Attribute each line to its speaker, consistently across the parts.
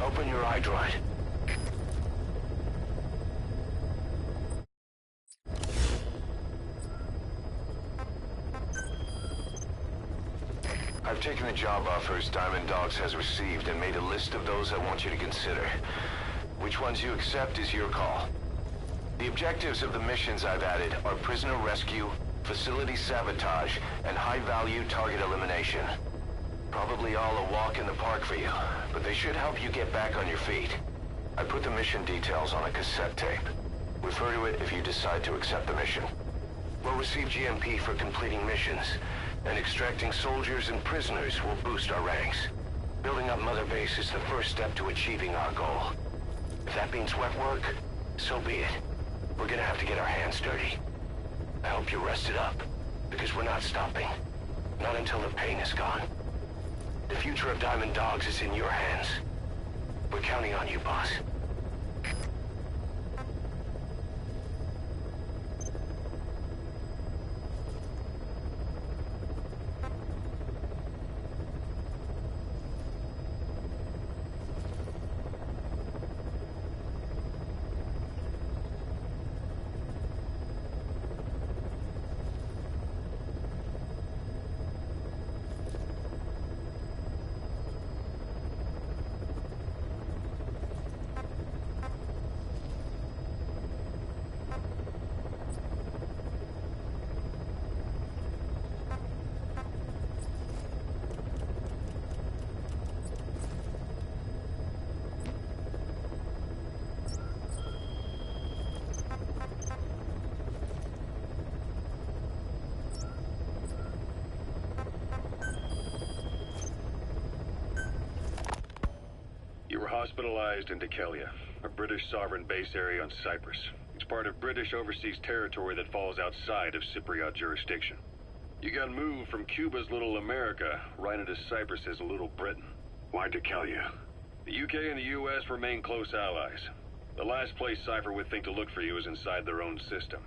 Speaker 1: Open your eye droid. I've taken the job offers Diamond Dogs has received and made a list of those I want you to consider. Which ones you accept is your call. The objectives of the missions I've added are prisoner rescue, facility sabotage, and high-value target elimination. Probably all a walk in the park for you, but they should help you get back on your feet. I put the mission details on a cassette tape. Refer to it if you decide to accept the mission. We'll receive GMP for completing missions, and extracting soldiers and prisoners will boost our ranks. Building up Mother Base is the first step to achieving our goal. If that means wet work, so be it. We're gonna have to get our hands dirty. I hope you're rested up, because we're not stopping. Not until the pain is gone. The future of Diamond Dogs is in your hands. We're counting on you, boss.
Speaker 2: You were hospitalized in Dekelia, a British sovereign base area on Cyprus. It's part of British overseas territory that falls outside of Cypriot jurisdiction. You got moved from Cuba's Little America right into Cyprus's Little Britain. Why Dekelia? The UK and the US remain close allies. The last place Cypher would think to look for you is inside their own system.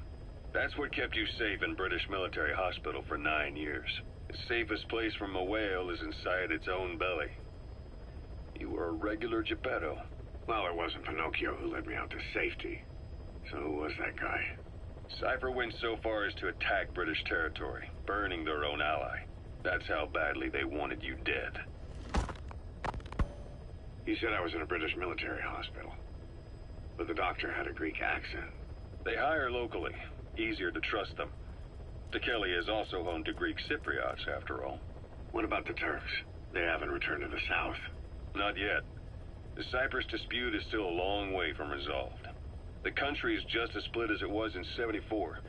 Speaker 2: That's what kept you safe in British military hospital for 9 years. The safest place from a whale is inside its own belly. You were a regular Geppetto.
Speaker 3: Well, it wasn't Pinocchio who led me out to safety. So who was that guy?
Speaker 2: Cypher went so far as to attack British territory, burning their own ally. That's how badly they wanted you dead.
Speaker 3: He said I was in a British military hospital. But the doctor had a Greek accent.
Speaker 2: They hire locally. Easier to trust them. Dekelia is also home to Greek Cypriots, after all.
Speaker 3: What about the Turks? They haven't returned to the south.
Speaker 2: Not yet. The Cyprus dispute is still a long way from resolved. The country is just as split as it was in '74.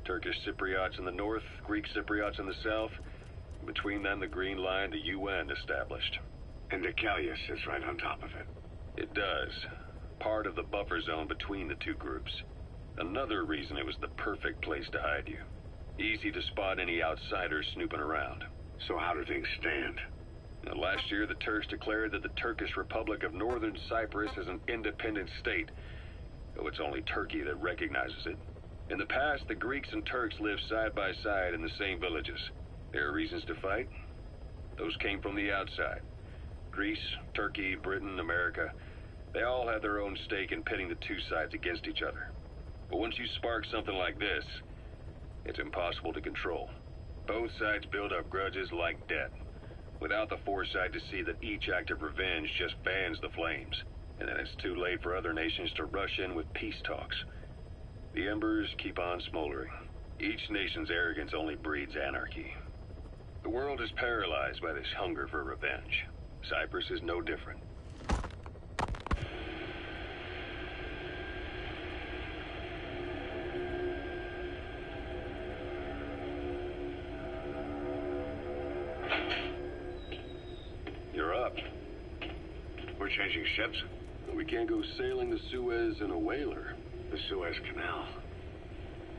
Speaker 2: Turkish Cypriots in the north, Greek Cypriots in the south. Between them, the Green Line, the UN established.
Speaker 3: And Dekelia sits right on top of it.
Speaker 2: It does. Part of the buffer zone between the two groups. Another reason it was the perfect place to hide you. Easy to spot any outsiders snooping around.
Speaker 3: So how do things stand?
Speaker 2: Now, last year, the Turks declared that the Turkish Republic of Northern Cyprus is an independent state, though it's only Turkey that recognizes it. In the past, the Greeks and Turks lived side by side in the same villages. There are reasons to fight. Those came from the outside. Greece, Turkey, Britain, America, they all had their own stake in pitting the two sides against each other. But once you spark something like this, it's impossible to control. Both sides build up grudges like debt, without the foresight to see that each act of revenge just fans the flames. And then it's too late for other nations to rush in with peace talks. The embers keep on smoldering. Each nation's arrogance only breeds anarchy. The world is paralyzed by this hunger for revenge. Cyprus is no different. You're up.
Speaker 3: We're changing ships?
Speaker 2: We can't go sailing the Suez in a whaler.
Speaker 3: The Suez Canal.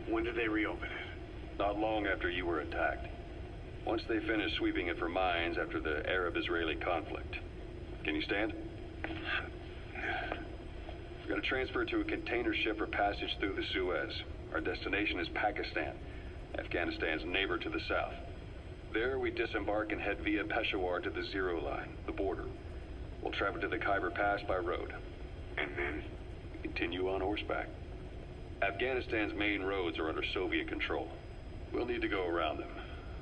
Speaker 3: When did they reopen it?
Speaker 2: Not long after you were attacked. Once they finished sweeping it for mines after the Arab-Israeli conflict. Can you stand? We've got to transfer to a container ship for passage through the Suez. Our destination is Pakistan, Afghanistan's neighbor to the south. There we disembark and head via Peshawar to the Zero Line, the border. We'll travel to the Khyber Pass by road.
Speaker 3: And then?
Speaker 2: Continue on horseback. Afghanistan's main roads are under Soviet control. We'll need to go around them.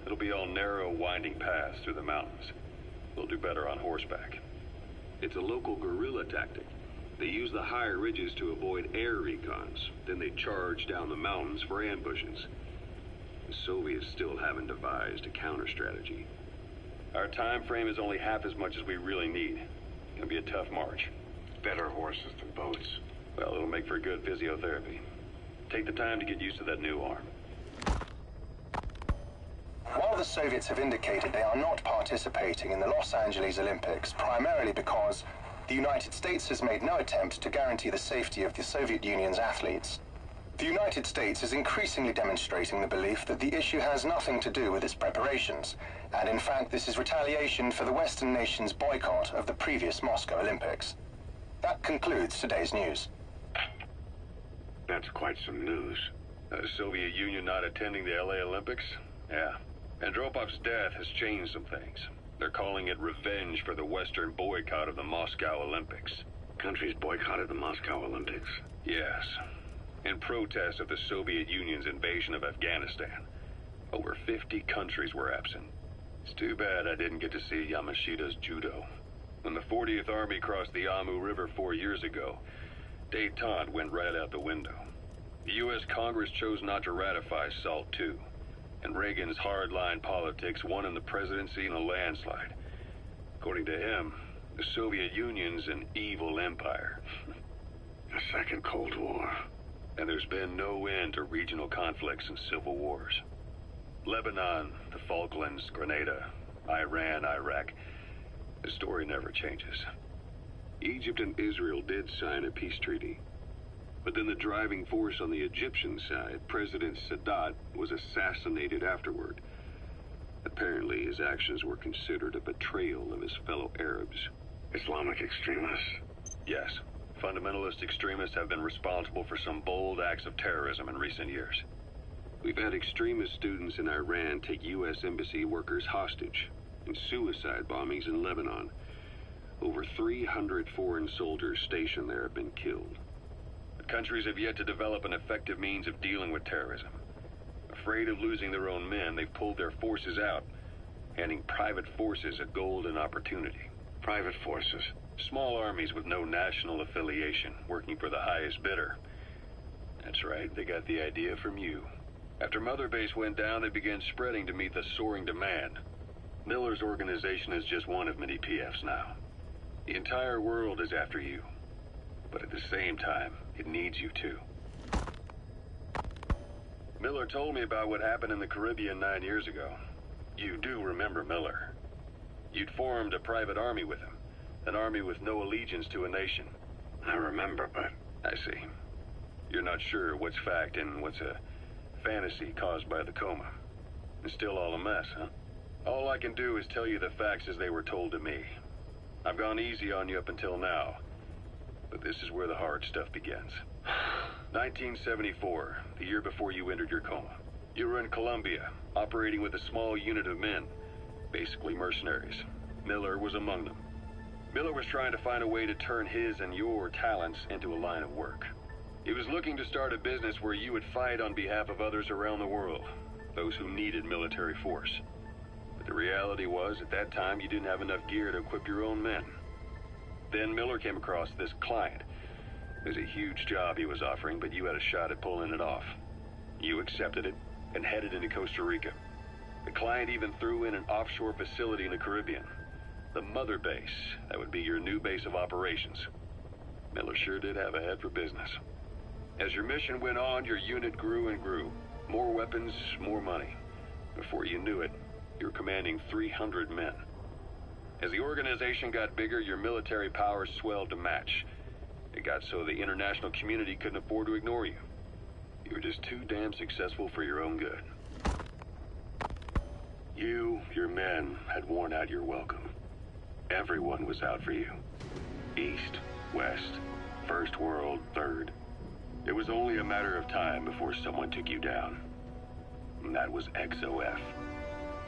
Speaker 2: It'll be all narrow, winding paths through the mountains. We'll do better on horseback. It's a local guerrilla tactic. They use the higher ridges to avoid air recons. Then they charge down the mountains for ambushes. The Soviets still haven't devised a counter-strategy. Our time frame is only half as much as we really need. It'll be a tough march.
Speaker 3: Better horses than boats.
Speaker 2: Well, it'll make for good physiotherapy. Take the time to get used to that new arm.
Speaker 4: While the Soviets have indicated they are not participating in the Los Angeles Olympics, primarily because the United States has made no attempt to guarantee the safety of the Soviet Union's athletes, the United States is increasingly demonstrating the belief that the issue has nothing to do with its preparations, and in fact this is retaliation for the Western nations' boycott of the previous Moscow Olympics. That concludes today's news.
Speaker 3: That's quite some news.
Speaker 2: The Soviet Union not attending the LA Olympics? Yeah. Andropov's death has changed some things. They're calling it revenge for the Western boycott of the Moscow Olympics.
Speaker 3: Countries boycotted the Moscow Olympics?
Speaker 2: Yes. In protest of the Soviet Union's invasion of Afghanistan. Over 50 countries were absent. It's too bad I didn't get to see Yamashita's judo. When the 40th Army crossed the Amu River 4 years ago, détente went right out the window. The U.S. Congress chose not to ratify SALT II, and Reagan's hardline politics won him the presidency in a landslide. According to him, the Soviet Union's an evil empire.
Speaker 3: A second Cold War.
Speaker 2: And there's been no end to regional conflicts and civil wars. Lebanon, the Falklands, Grenada, Iran, Iraq. The story never changes.
Speaker 3: Egypt and Israel did sign a peace treaty. But then the driving force on the Egyptian side, President Sadat, was assassinated afterward. Apparently, his actions were considered a betrayal of his fellow Arabs. Islamic extremists?
Speaker 2: Yes. Fundamentalist extremists have been responsible for some bold acts of terrorism in recent years.
Speaker 3: We've had extremist students in Iran take U.S. embassy workers hostage, and suicide bombings in Lebanon. Over 300 foreign soldiers stationed there have been killed.
Speaker 2: The countries have yet to develop an effective means of dealing with terrorism. Afraid of losing their own men, they've pulled their forces out, handing private forces a golden opportunity.
Speaker 3: Private forces?
Speaker 2: Small armies with no national affiliation, working for the highest bidder. That's right, they got the idea from you. After Mother Base went down, they began spreading to meet the soaring demand. Miller's organization is just one of many PFs now. The entire world is after you. But at the same time, it needs you too. Miller told me about what happened in the Caribbean 9 years ago. You do remember Miller. You'd formed a private army with him. An army with no allegiance to a nation.
Speaker 3: I remember, but...
Speaker 2: I see. You're not sure what's fact and what's a fantasy caused by the coma. It's still all a mess, huh? All I can do is tell you the facts as they were told to me. I've gone easy on you up until now. But this is where the hard stuff begins. 1974, the year before you entered your coma. You were in Colombia, operating with a small unit of men. Basically mercenaries. Miller was among them. Miller was trying to find a way to turn his and your talents into a line of work. He was looking to start a business where you would fight on behalf of others around the world, those who needed military force. But the reality was, at that time, you didn't have enough gear to equip your own men. Then Miller came across this client. It was a huge job he was offering, but you had a shot at pulling it off. You accepted it and headed into Costa Rica. The client even threw in an offshore facility in the Caribbean. The Mother Base, that would be your new base of operations. Miller sure did have a head for business. As your mission went on, your unit grew and grew. More weapons, more money. Before you knew it, you were commanding 300 men. As the organization got bigger, your military powers swelled to match. It got so the international community couldn't afford to ignore you. You were just too damn successful for your own good. You, your men, had worn out your welcome. Everyone was out for you. East, West, First World, Third. It was only a matter of time before someone took you down. And that was XOF.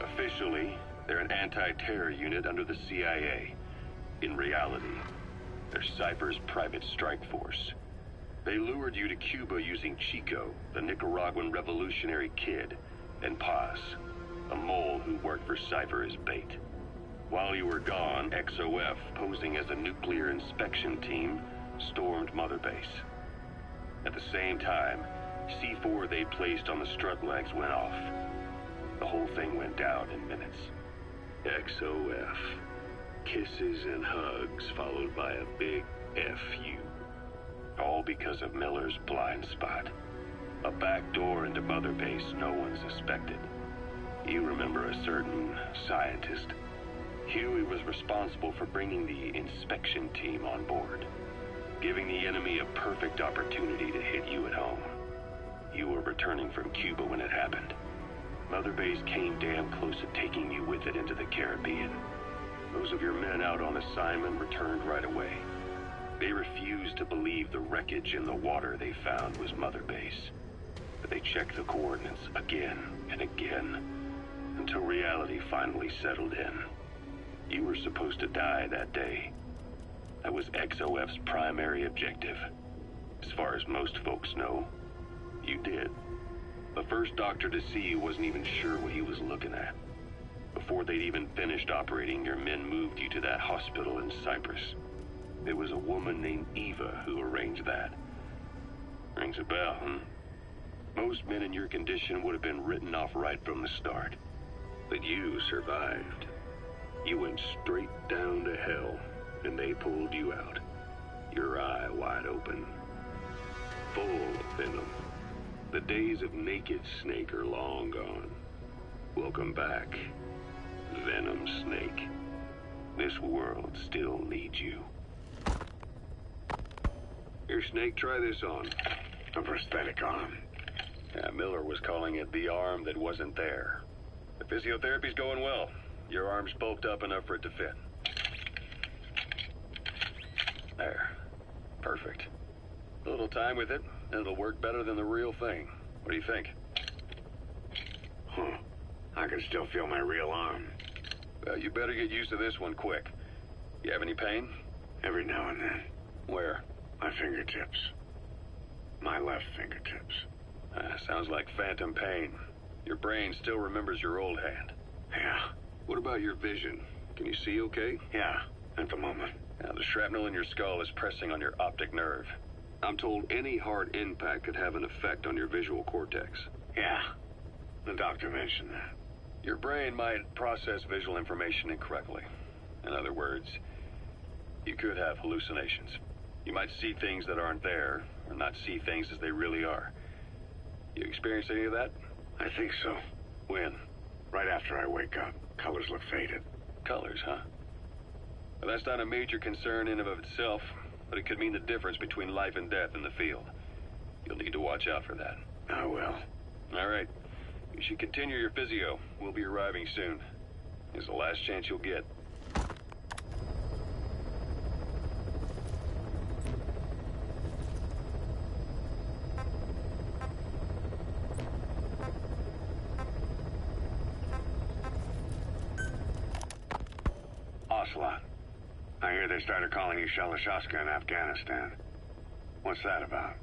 Speaker 2: Officially, they're an anti-terror unit under the CIA. In reality, they're Cypher's private strike force. They lured you to Cuba using Chico, the Nicaraguan revolutionary kid, and Paz, a mole who worked for Cypher as bait. While you were gone, XOF, posing as a nuclear inspection team, stormed Mother Base. At the same time, C4 they placed on the strut legs went off. The whole thing went down in minutes.
Speaker 3: XOF. Kisses and hugs followed by a big FU.
Speaker 2: All because of Miller's blind spot. A back door into Mother Base no one suspected. You remember a certain scientist. Huey was responsible for bringing the inspection team on board, giving the enemy a perfect opportunity to hit you at home. You were returning from Cuba when it happened. Mother Base came damn close to taking you with it into the Caribbean. Those of your men out on assignment returned right away. They refused to believe the wreckage in the water they found was Mother Base. But they checked the coordinates again and again, until reality finally settled in. You were supposed to die that day. That was XOF's primary objective. As far as most folks know, you did. The first doctor to see you wasn't even sure what he was looking at. Before they'd even finished operating, your men moved you to that hospital in Cyprus. It was a woman named Eva who arranged that. Rings a bell, huh? Most men in your condition would have been written off right from the start. But you survived. You went straight down to hell, and they pulled you out. Your eye wide open. Full of venom. The days of naked Snake are long gone. Welcome back, Venom Snake. This world still needs you. Here, Snake, try this on.
Speaker 3: A prosthetic arm.
Speaker 2: Yeah, Miller was calling it the arm that wasn't there. The physiotherapy's going well. Your arm's bulked up enough for it to fit. There. Perfect. A little time with it, and it'll work better than the real thing. What do you think?
Speaker 3: Huh. I can still feel my real arm.
Speaker 2: Well, you better get used to this one quick. You have any pain?
Speaker 3: Every now and then.
Speaker 2: Where?
Speaker 3: My fingertips. My left fingertips.
Speaker 2: Sounds like phantom pain. Your brain still remembers your old hand.
Speaker 3: Yeah.
Speaker 2: What about your vision? Can you see okay?
Speaker 3: Yeah, at the moment.
Speaker 2: Now, the shrapnel in your skull is pressing on your optic nerve. I'm told any hard impact could have an effect on your visual cortex.
Speaker 3: Yeah, the doctor mentioned that.
Speaker 2: Your brain might process visual information incorrectly. In other words, you could have hallucinations. You might see things that aren't there, or not see things as they really are. You experience any of that?
Speaker 3: I think so.
Speaker 2: When?
Speaker 3: Right after I wake up. Colors look faded.
Speaker 2: Colors, huh? Well, that's not a major concern in and of itself, but it could mean the difference between life and death in the field. You'll need to watch out for that.
Speaker 3: I will.
Speaker 2: All right. You should continue your physio. We'll be arriving soon. It's the last chance you'll get.
Speaker 3: Ocelot. I hear they started calling you Shalashaska in Afghanistan. What's that about?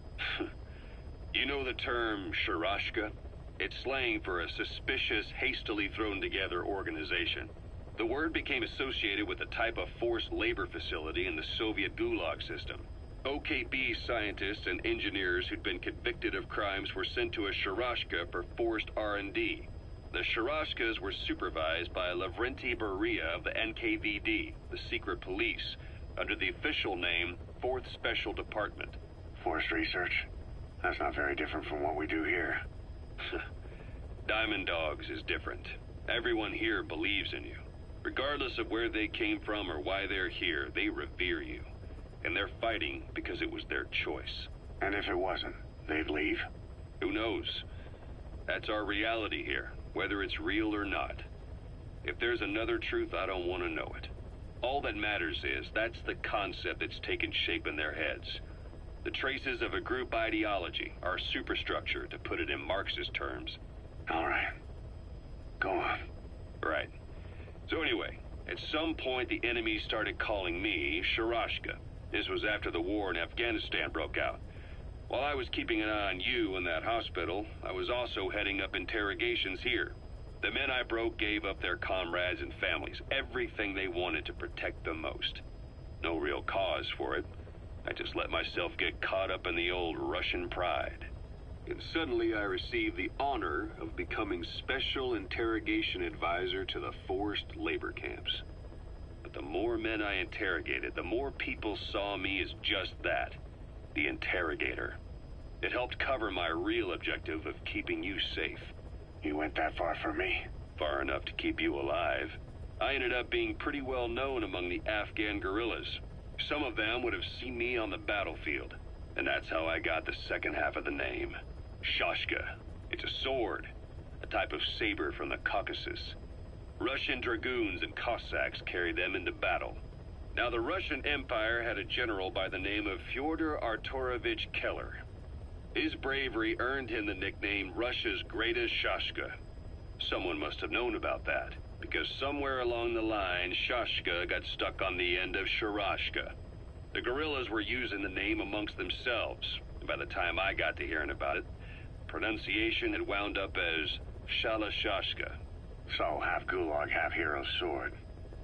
Speaker 2: You know the term Sharashka? It's slang for a suspicious, hastily thrown together organization. The word became associated with a type of forced labor facility in the Soviet Gulag system. OKB scientists and engineers who'd been convicted of crimes were sent to a Sharashka for forced R&D. The Sharashkas were supervised by Lavrenti Beria of the NKVD, the secret police, under the official name 4th Special Department.
Speaker 3: Forced research? That's not very different from what we do here.
Speaker 2: Diamond Dogs is different. Everyone here believes in you. Regardless of where they came from or why they're here, they revere you. And they're fighting because it was their choice.
Speaker 3: And if it wasn't, they'd leave?
Speaker 2: Who knows? That's our reality here, whether it's real or not. If there's another truth, I don't want to know it. All that matters is that's the concept that's taken shape in their heads. The traces of a group ideology, our superstructure, to put it in Marxist terms.
Speaker 3: All right. Go on.
Speaker 2: Right. So anyway, At some point, the enemy started calling me Sharashka. This was after the war in Afghanistan broke out. While I was keeping an eye on you in that hospital, I was also heading up interrogations here. The men I broke gave up their comrades and families, everything they wanted to protect them most. No real cause for it. I just let myself get caught up in the old Russian pride.
Speaker 3: And suddenly I received the honor of becoming Special Interrogation Advisor to the forced labor camps.
Speaker 2: But the more men I interrogated, the more people saw me as just that, the interrogator. It helped cover my real objective of keeping you safe.
Speaker 5: You went that far for me?
Speaker 2: Far enough to keep you alive. I ended up being pretty well known among the Afghan guerrillas. Some of them would have seen me on the battlefield, and that's how I got the second half of the name. Shashka. It's a sword, a type of saber from the Caucasus. Russian dragoons and Cossacks carried them into battle. Now, the Russian Empire had a general by the name of Fyodor Arturovich Keller. His bravery earned him the nickname Russia's Greatest Shashka. Someone must have known about that, because somewhere along the line, Shashka got stuck on the end of Sharashka. The guerrillas were using the name amongst themselves, and by the time I got to hearing about it, pronunciation had wound up as Shalashashka.
Speaker 5: So, half gulag, half hero sword.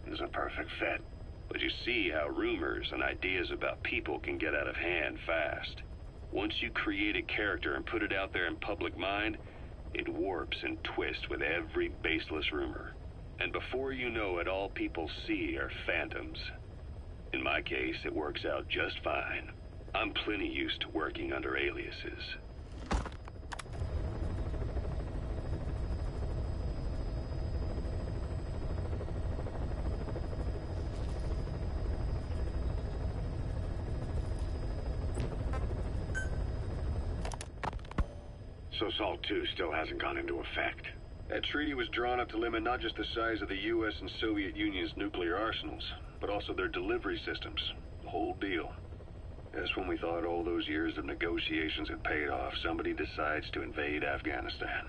Speaker 5: It's a perfect fit.
Speaker 2: But you see how rumors and ideas about people can get out of hand fast. Once you create a character and put it out there in public mind, it warps and twists with every baseless rumor. And before you know it, all people see are phantoms. In my case, it works out just fine. I'm plenty used to working under aliases.
Speaker 5: So SALT II still hasn't gone into effect.
Speaker 2: That treaty was drawn up to limit not just the size of the U.S. and Soviet Union's nuclear arsenals, but also their delivery systems. The whole deal. That's when we thought all those years of negotiations had paid off. Somebody decides to invade Afghanistan.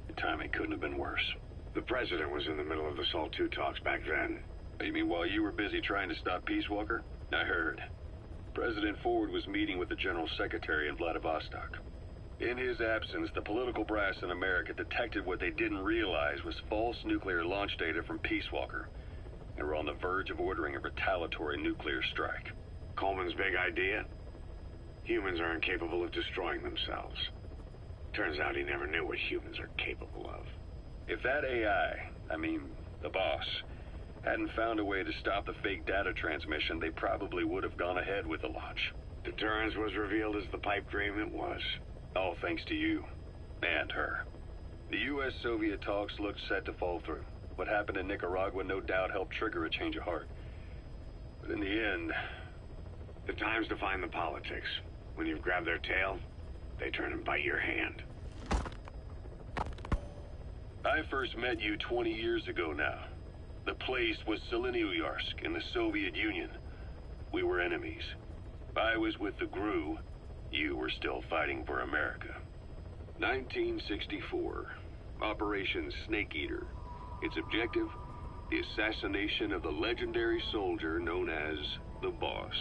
Speaker 2: The timing couldn't have been worse.
Speaker 5: The president was in the middle of the SALT II talks back then.
Speaker 2: You mean while you were busy trying to stop Peace Walker? I heard. President Ford was meeting with the General Secretary in Vladivostok. In his absence, the political brass in America detected what they didn't realize was false nuclear launch data from Peace Walker, and were on the verge of ordering a retaliatory nuclear strike.
Speaker 5: Coleman's big idea? Humans are incapable of destroying themselves. Turns out he never knew what humans are capable of.
Speaker 2: If that AI, the boss, hadn't found a way to stop the fake data transmission, they probably would have gone ahead with the launch.
Speaker 5: Deterrence was revealed as the pipe dream it was.
Speaker 2: All thanks to you. And her. The U.S.-Soviet talks looked set to fall through. What happened in Nicaragua no doubt helped trigger a change of heart. But in the end...
Speaker 5: The times define the politics. When you've grabbed their tail, they turn and bite your hand.
Speaker 2: I first met you 20 years ago now. The place was Selenouyarsk in the Soviet Union. We were enemies. I was with the GRU. You were still fighting for America. 1964. Operation Snake Eater. Its objective? The assassination of the legendary soldier known as the Boss.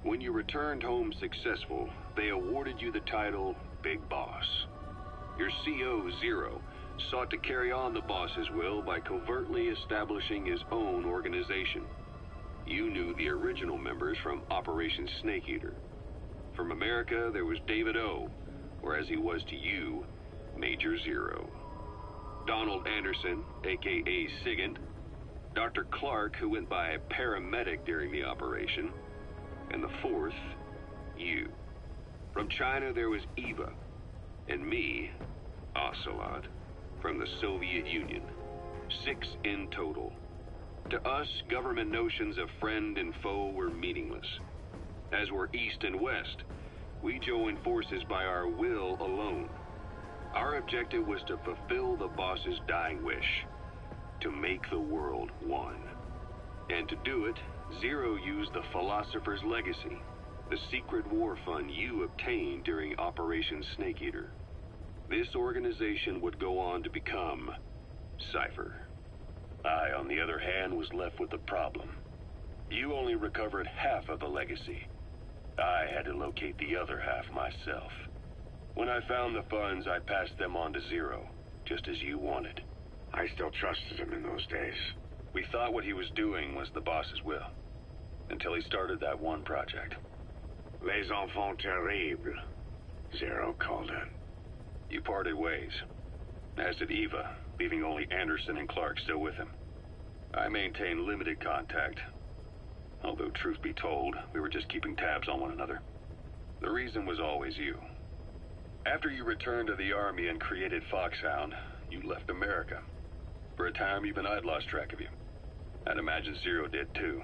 Speaker 2: When you returned home successful, they awarded you the title Big Boss. Your CO, Zero, sought to carry on the boss's will by covertly establishing his own organization. You knew the original members from Operation Snake Eater. From America, there was David O., or as he was to you, Major Zero. Donald Anderson, a.k.a. Sigint. Dr. Clark, who went by paramedic during the operation. And the fourth, you. From China, there was Eva. And me, Ocelot, from the Soviet Union. 6 in total. To us, government notions of friend and foe were meaningless. As were East and West, we joined forces by our will alone. Our objective was to fulfill the boss's dying wish, to make the world one. And to do it, Zero used the Philosopher's Legacy, the secret war fund you obtained during Operation Snake Eater. This organization would go on to become Cypher. I, on the other hand, was left with the problem. You only recovered half of the legacy. I had to locate the other half myself. When I found the funds, I passed them on to Zero, just as you wanted.
Speaker 5: I still trusted him in those days.
Speaker 2: We thought what he was doing was the boss's will, until he started that one project.
Speaker 5: Les enfants terribles, Zero called it.
Speaker 2: You parted ways, as did Eva, leaving only Anderson and Clark still with him. I maintained limited contact, although truth be told, we were just keeping tabs on one another. The reason was always you. After you returned to the Army and created Foxhound, you left America. For a time, even I'd lost track of you. I'd imagine Zero did too.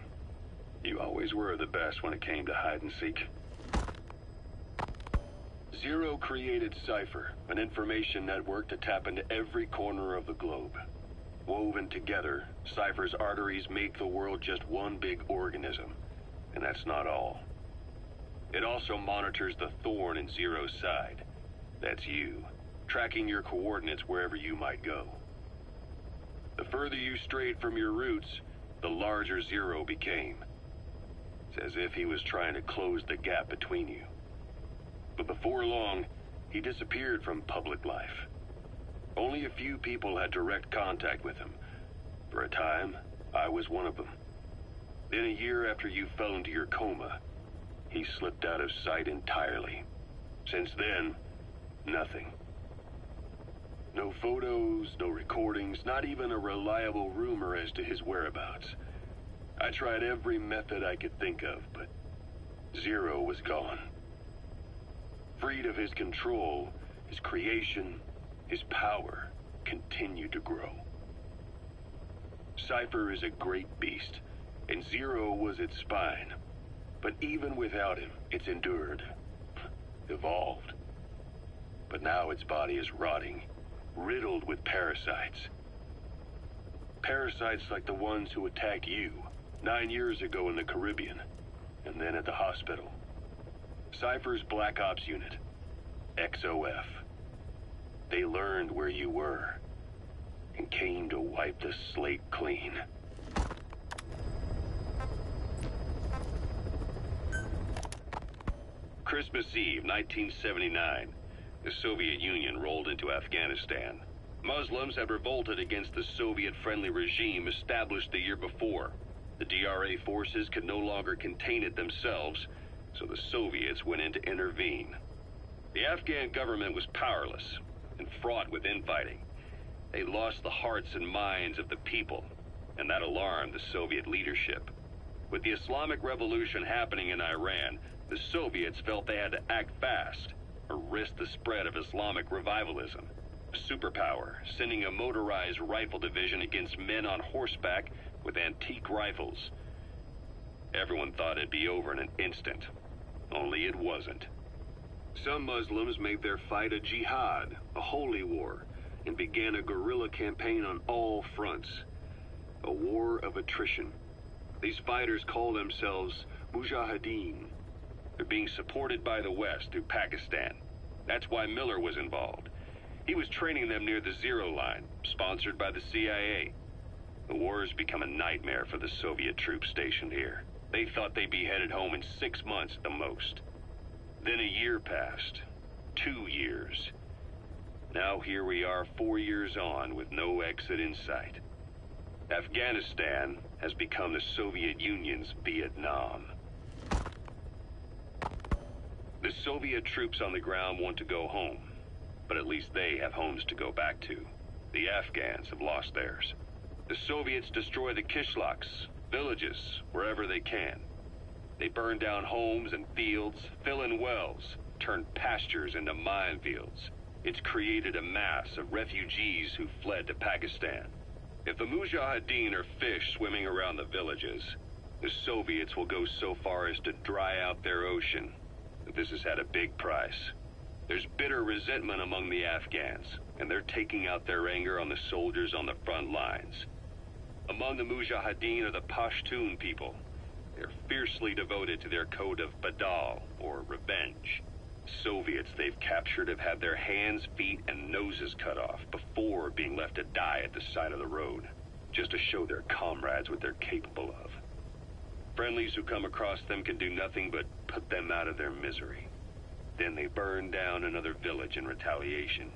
Speaker 2: You always were the best when it came to hide and seek. Zero created Cypher, an information network to tap into every corner of the globe. Woven together, Cypher's arteries make the world just one big organism. And that's not all. It also monitors the thorn in Zero's side. That's you, tracking your coordinates wherever you might go. The further you strayed from your roots, the larger Zero became. It's as if he was trying to close the gap between you. But before long, he disappeared from public life. Only a few people had direct contact with him. For a time, I was one of them. Then a year after you fell into your coma, he slipped out of sight entirely. Since then, nothing. No photos, no recordings, not even a reliable rumor as to his whereabouts. I tried every method I could think of, but Zero was gone. Freed of his control, his creation, his power continued to grow. Cypher is a great beast, and Zero was its spine. But even without him, it's endured, evolved. But now its body is rotting, riddled with parasites. Parasites like the ones who attacked you 9 years ago in the Caribbean, and then at the hospital. Cypher's Black Ops Unit, XOF. They learned where you were, and came to wipe the slate clean. Christmas Eve, 1979. The Soviet Union rolled into Afghanistan. Muslims had revolted against the Soviet-friendly regime established the year before. The DRA forces could no longer contain it themselves, so the Soviets went in to intervene. The Afghan government was powerless and fraught with infighting. They lost the hearts and minds of the people, and that alarmed the Soviet leadership. With the Islamic Revolution happening in Iran, the Soviets felt they had to act fast or risk the spread of Islamic revivalism. A superpower, sending a motorized rifle division against men on horseback with antique rifles. Everyone thought it'd be over in an instant, only it wasn't. Some Muslims made their fight a jihad, a holy war, and began a guerrilla campaign on all fronts. A war of attrition. These fighters call themselves Mujahideen. They're being supported by the West through Pakistan. That's why Miller was involved. He was training them near the Zero Line, sponsored by the CIA. The war has become a nightmare for the Soviet troops stationed here. They thought they'd be headed home in 6 months at the most. Then a year passed. 2 years. Now here we are 4 years on with no exit in sight. Afghanistan has become the Soviet Union's Vietnam. The Soviet troops on the ground want to go home, but at least they have homes to go back to. The Afghans have lost theirs. The Soviets destroy the kishlaks, villages, wherever they can. They burn down homes and fields, fill in wells, turn pastures into minefields. It's created a mass of refugees who fled to Pakistan. If the Mujahideen are fish swimming around the villages, the Soviets will go so far as to dry out their ocean. But this has had a big price. There's bitter resentment among the Afghans, and they're taking out their anger on the soldiers on the front lines. Among the Mujahideen are the Pashtun people. They're fiercely devoted to their code of Badal, or revenge. Soviets they've captured have had their hands, feet, and noses cut off before being left to die at the side of the road. just to show their comrades what they're capable of. Friendlies who come across them can do nothing but put them out of their misery. Then they burn down another village in retaliation.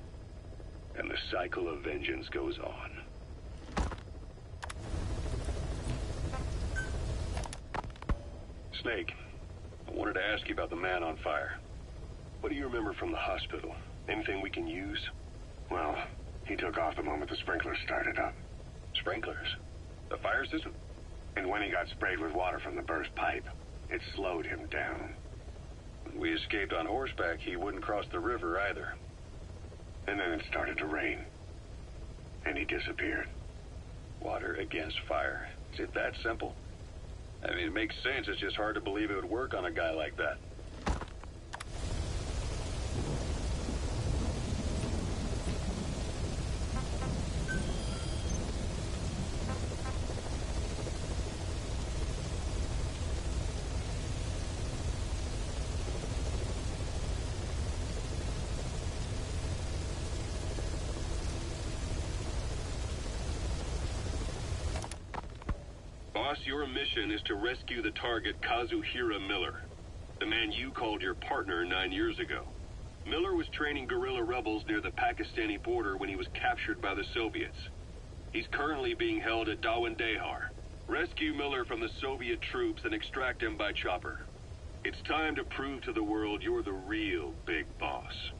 Speaker 2: And the cycle of vengeance goes on. Snake, I wanted to ask you about the man on fire. What do you remember from the hospital? Anything we can use?
Speaker 5: Well, he took off the moment the sprinklers started up.
Speaker 2: Sprinklers? The fire system?
Speaker 5: And when he got sprayed with water from the burst pipe, it slowed him down.
Speaker 2: When we escaped on horseback, he wouldn't cross the river either.
Speaker 5: And then it started to rain. And he disappeared.
Speaker 2: Water against fire. Is it that simple? I mean, it makes sense. It's just hard to believe it would work on a guy like that. Boss, your mission is to rescue the target Kazuhira Miller, the man you called your partner 9 years ago. Miller was training guerrilla rebels near the Pakistani border when he was captured by the Soviets. He's currently being held at Dawandehar. Rescue Miller from the Soviet troops and extract him by chopper. It's time to prove to the world you're the real big boss.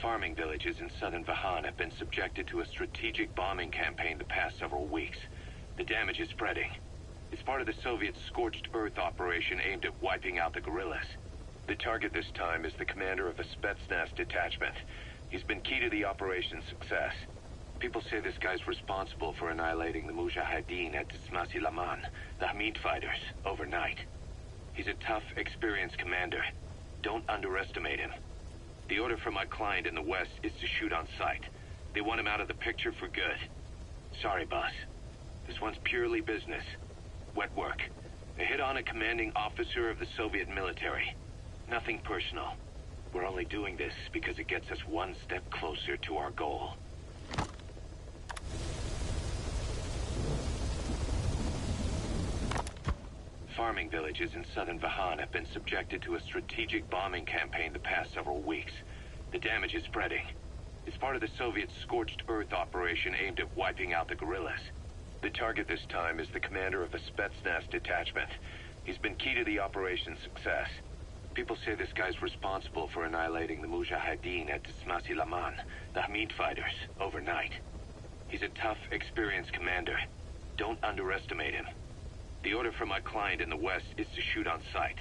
Speaker 1: Farming villages in southern Vahan have been subjected to a strategic bombing campaign the past several weeks. The damage is spreading. It's part of the Soviet scorched earth operation aimed at wiping out the guerrillas. The target this time is the commander of a Spetsnaz detachment. He's been key to the operation's success. People say this guy's responsible for annihilating the Mujahideen at Tismasi Laman, the Hamid fighters, overnight. He's a tough, experienced commander. Don't underestimate him. The order from my client in the west is to shoot on sight. They want him out of the picture for good. Sorry, boss. This one's purely business. Wet work. A hit on a commanding officer of the Soviet military. Nothing personal. We're only doing this because it gets us one step closer to our goal. Farming villages in southern Vahan have been subjected to a strategic bombing campaign the past several weeks. The damage is spreading. It's part of the Soviet scorched earth operation aimed at wiping out the guerrillas. The target this time is the commander of a Spetsnaz detachment. He's been key to the operation's success. People say this guy's responsible for annihilating the Mujahideen at Tismasi Laman, the Hamid fighters, overnight. He's a tough, experienced commander. Don't underestimate him. The order from my client in the west is to shoot on sight.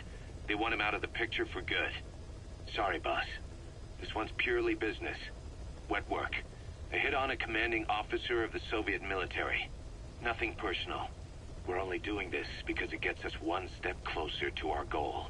Speaker 1: They want him out of the picture for good. Sorry, boss. This one's purely business. Wet work. A hit on a commanding officer of the Soviet military. Nothing personal. We're only doing this because it gets us one step closer to our goal.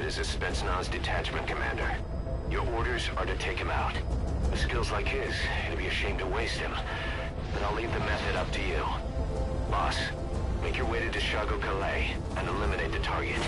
Speaker 1: target is a Spetsnaz detachment commander. Your orders are to take him out. With skills like his, it'd be a shame to waste him. But I'll leave the method up to you. Boss, make your way to Deshago Calais and eliminate the target.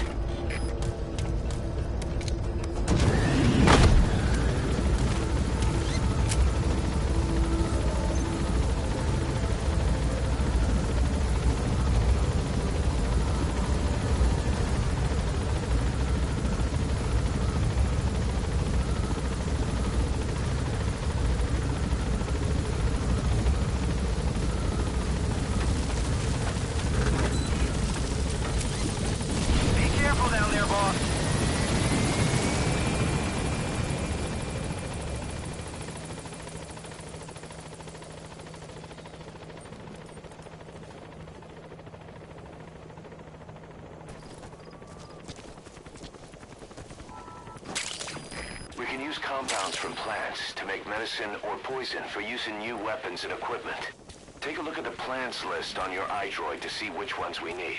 Speaker 1: We can use compounds from plants to make medicine or poison for use in new weapons and equipment. Take a look at the plants list on your iDroid to see which ones we need.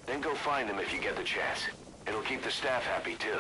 Speaker 1: Then go find them if you get the chance. It'll keep the staff happy too.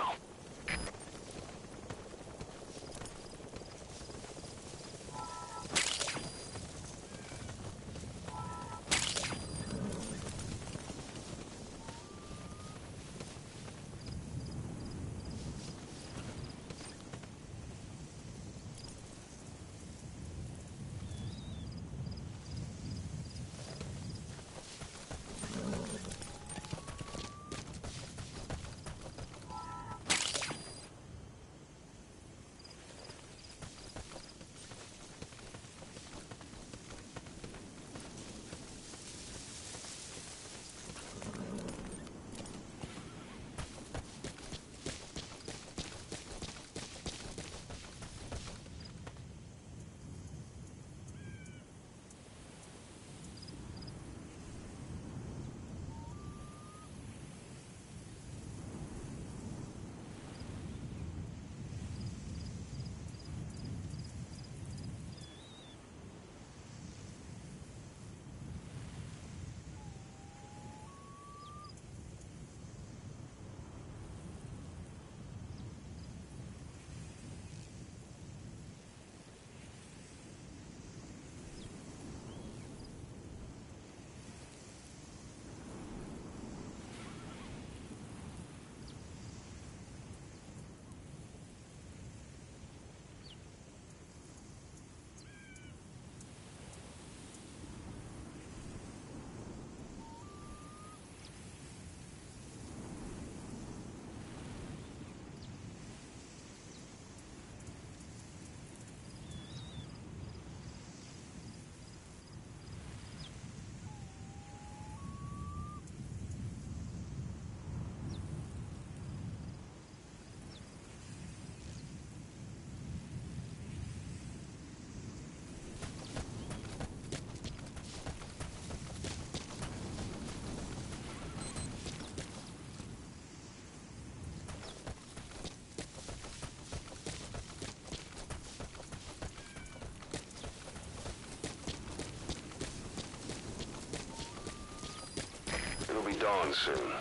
Speaker 2: It'll be dawn soon.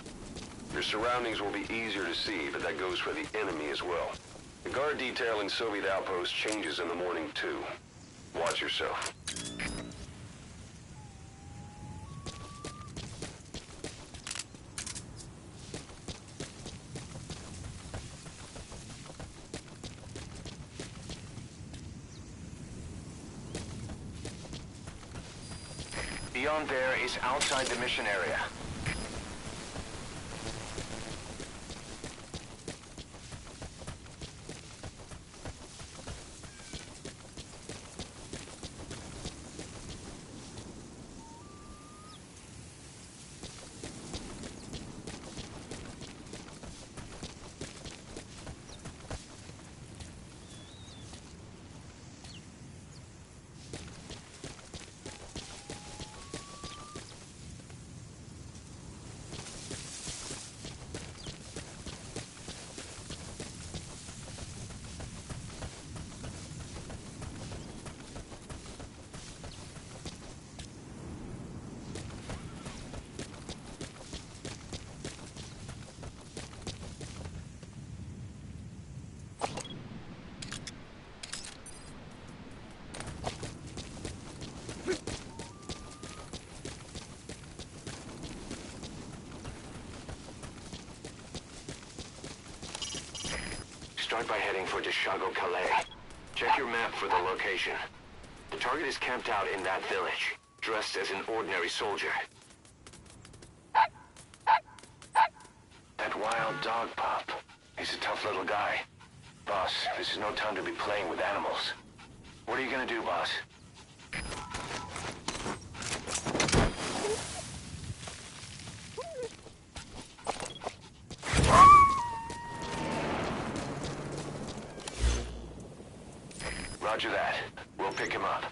Speaker 2: Your surroundings will be easier to see, but that goes for the enemy as well. The guard detail in Soviet outposts changes in the morning, too. Watch yourself.
Speaker 1: Beyond there is outside the mission area. Start by heading for Dishago Calais. Check your map for the location. The target is camped out in that village, dressed as an ordinary soldier. That wild dog pup. He's a tough little guy. Boss, this is no time to be playing with animals. What are you gonna do, boss? Roger that. We'll pick him up.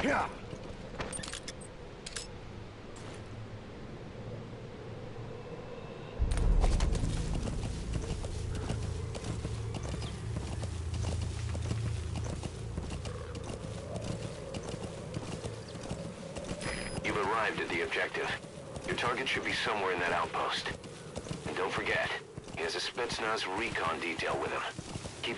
Speaker 6: Yeah.
Speaker 1: You've arrived at the objective. Your target should be somewhere in that outpost. And don't forget, he has a Spetsnaz recon detail with him. Keep...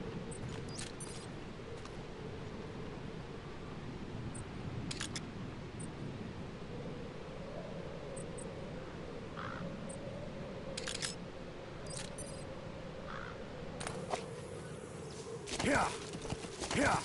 Speaker 6: Yeah. Yeah.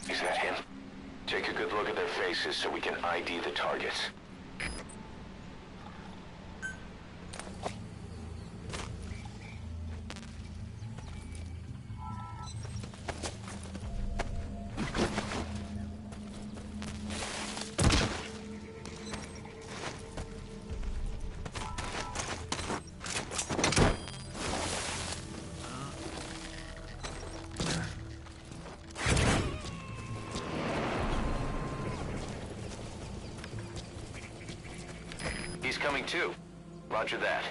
Speaker 1: Is that him? Take a good look at their faces so we can ID the targets. too. Roger that.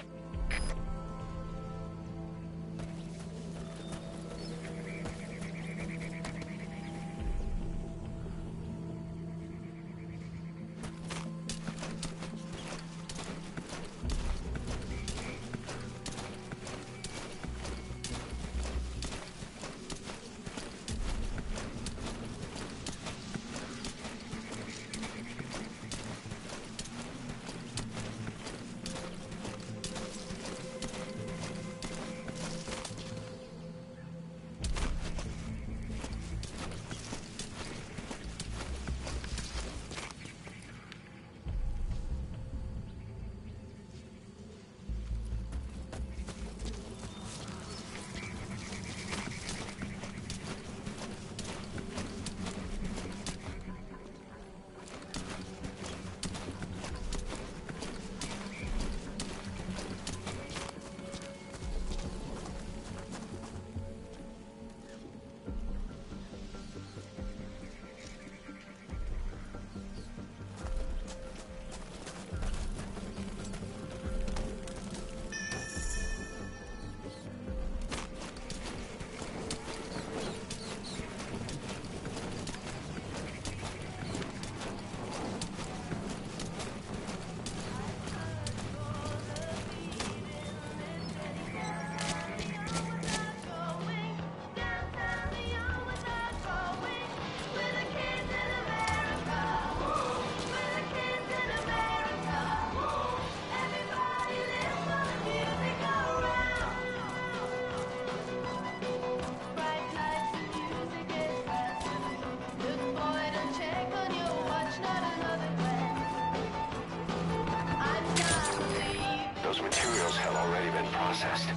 Speaker 1: Those materials have already been processed.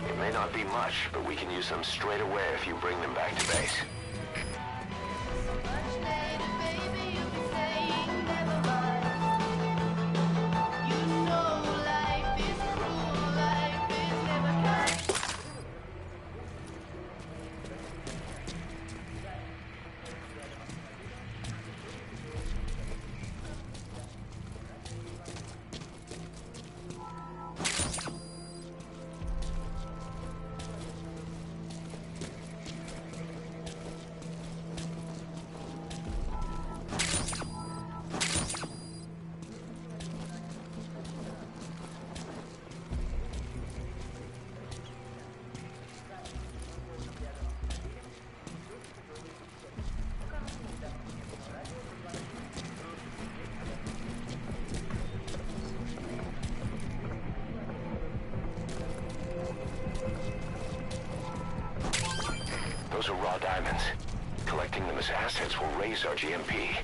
Speaker 1: It may not be much, but we can use them straight away if you bring them back to base. Those are raw diamonds. Collecting them as assets will raise our GMP.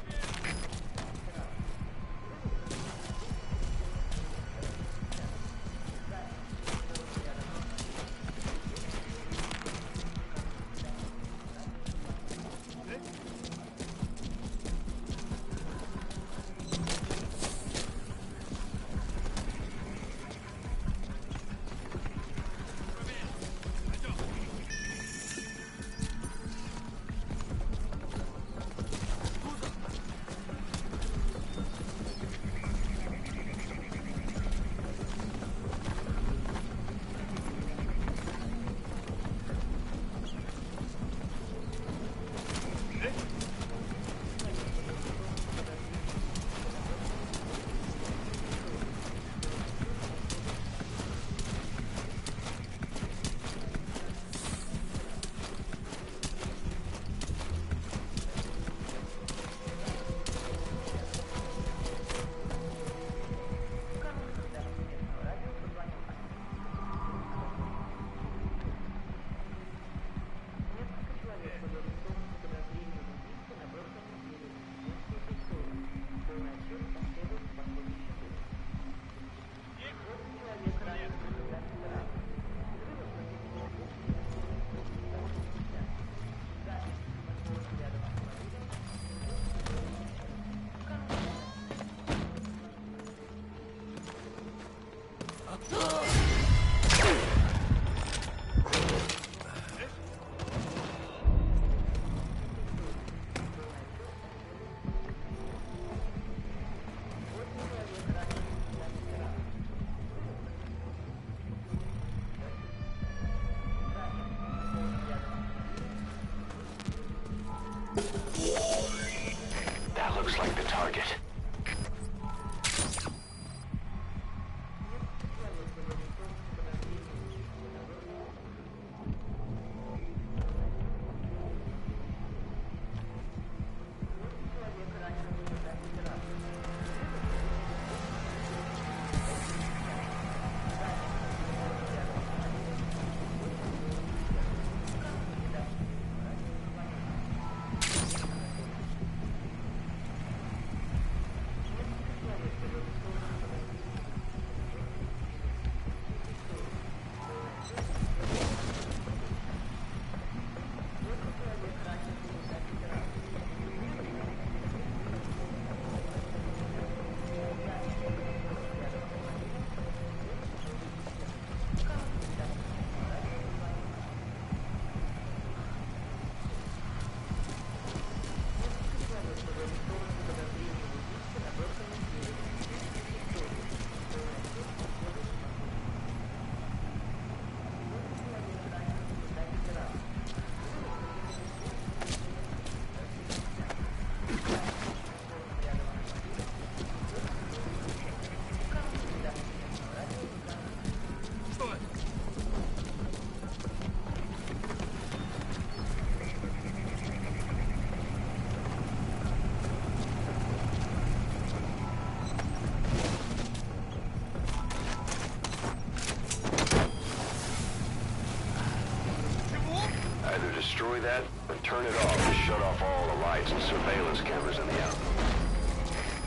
Speaker 1: destroy that, or turn it off to shut off all the lights and surveillance cameras in the alley.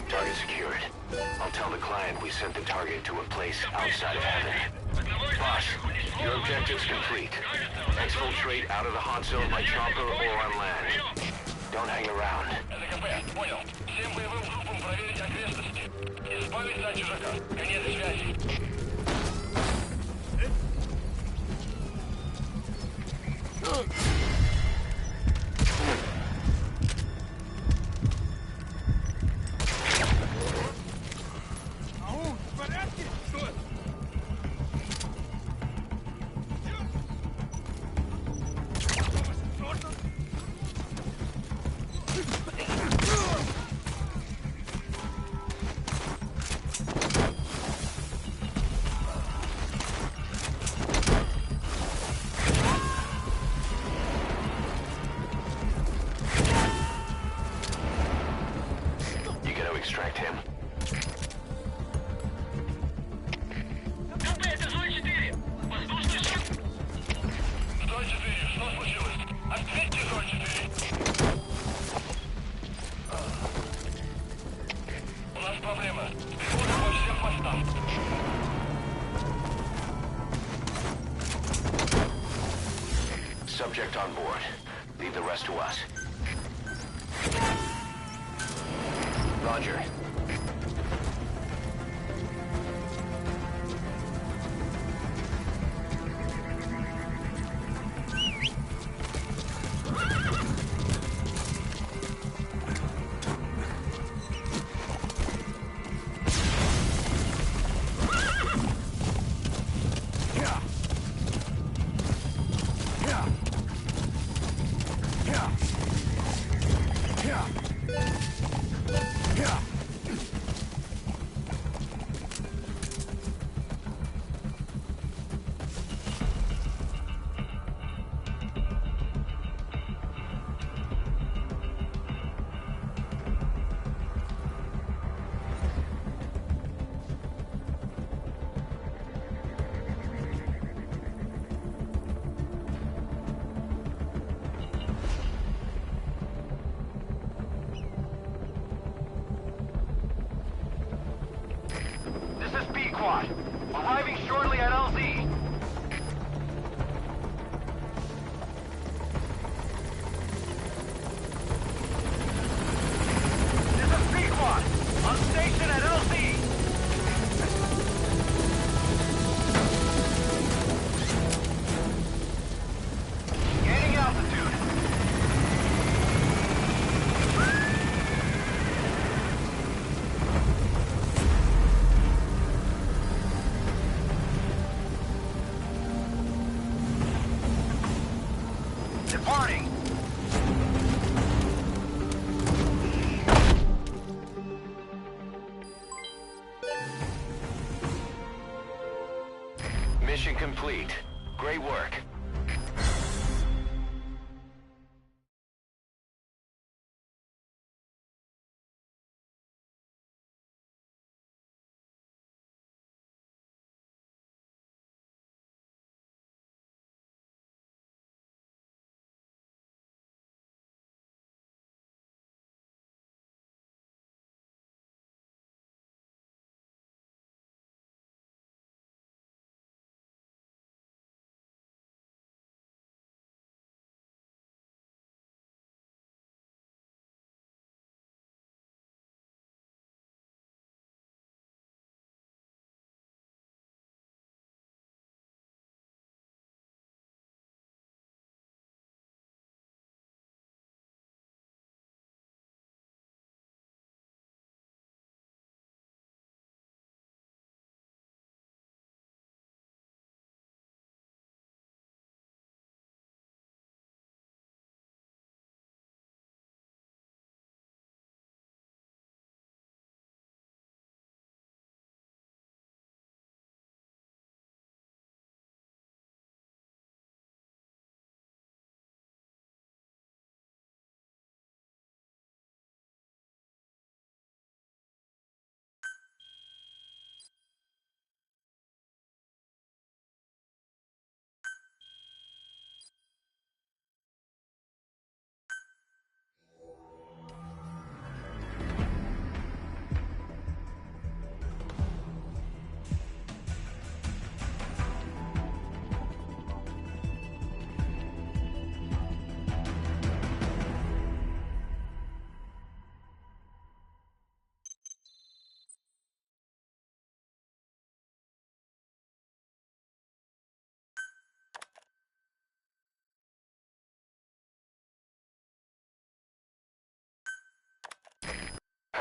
Speaker 1: Target secured. I'll tell the client we sent the target to a place outside of heaven. Boss, your objective's complete. Exfiltrate out of the hot zone by chopper or on land. Don't hang around.
Speaker 7: КП, понял. Всем боевым группам проверить окрестности. Избавиться от чужака. Конец связи.
Speaker 1: Extract him.
Speaker 7: КП, это зона 4. Воздушный щит. Зона 4, что случилось? Ответьте, зона 4. У нас проблема. Переводы по всем постам.
Speaker 1: Subject on board. Leave the rest to us. Roger.
Speaker 7: Arriving shortly at LZ. This is Pequod, on station at LZ. Gaining altitude. Departing.
Speaker 1: Mission complete. Great work.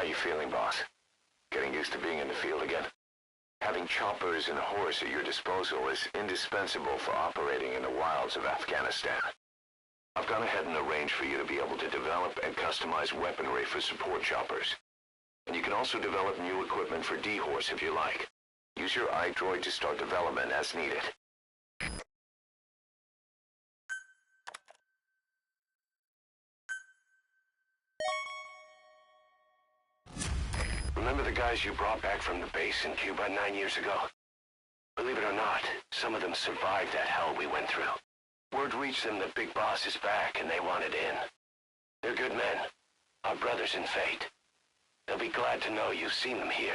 Speaker 1: you feeling, boss? Getting used to being in the field again? Having choppers and horse at your disposal is indispensable for operating in the wilds of Afghanistan. I've gone ahead and arranged for you to be able to develop and customize weaponry for support choppers. And you can also develop new equipment for D-Horse if you like. Use your iDroid to start development as needed. Remember the guys you brought back from the base in Cuba 9 years ago? Believe it or not, some of them survived that hell we went through. Word reached them that Big Boss is back and they wanted in. They're good men, our brothers in fate. They'll be glad to know you've seen them here.